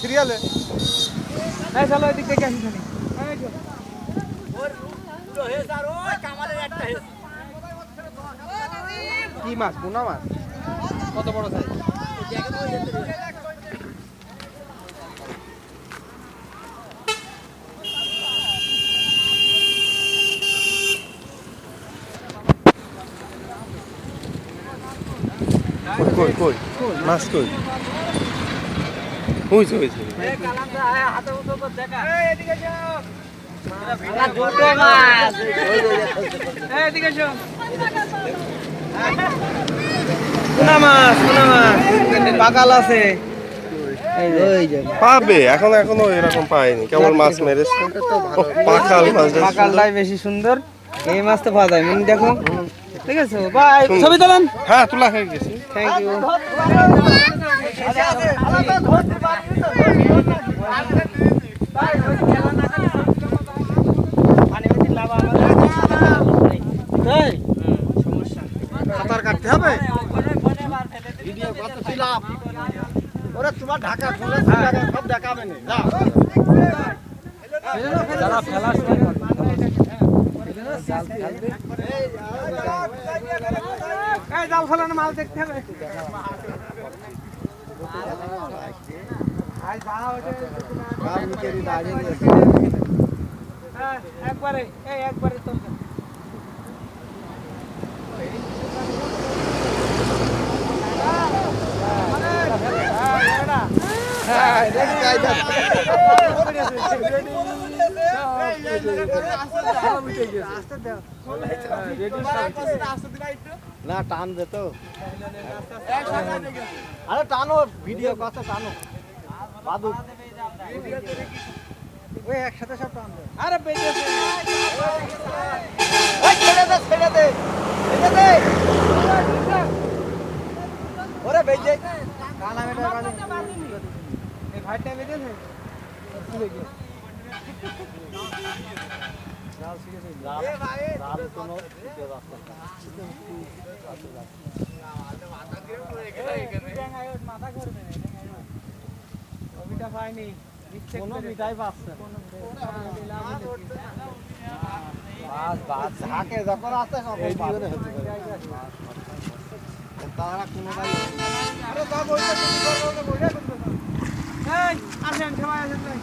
সিরিয়ালে এই চলো এদিক থেকে আসি খালি কি মাছ পোনা মাছ কত বড় সাইজ কই কই মাছ কই হইছে হইছে এই কালামটা হাতে উঠো তো দেখা এই এদিকে যাও এটা দুটো মাছ এই এদিকে যাও পোনা মাছ পাকাল আছে এই যে পাবে এখনো এরকম পাইনি কেবল মাছ মেরেছে পাকাল মাছ পাকালটাই বেশি সুন্দর এই মাছ তো পাওয়া যায় মিনি দেখো ঠিক আছে বাই ছবি তোলেন হ্যাঁ তোলা হয়ে গেছে থ্যাংক ইউ সাঁতার কাটতে হবে ভিডিও কত ছিলাম ওরে তোমার ঢাকা খুলে সব দেখাবে না যারা খেলা শুরু এই জাল ফেলানো মাল দেখতে হবে একবারে তো না টান দে তো আরে টানো ভিডিও কত টানো বাদু ওই একসাথে সব টান দে আরে বেজে ওই ছেড়ে দে ওরে বেজে কানা মেটা বাজে এই ভাইটা বেজেছে জাল শিখেছে জাল কোনো মাথা করবে ওইটা পাইনি কোনো মিঠাই পাচ্ছে ঝাঁকে যখন আসে সব এই জীবনে হতে পারে তারা কোনোটাই আরে সব ওইটা তুমি করবো না বইটা করতে এই আসেন সবাই আসেন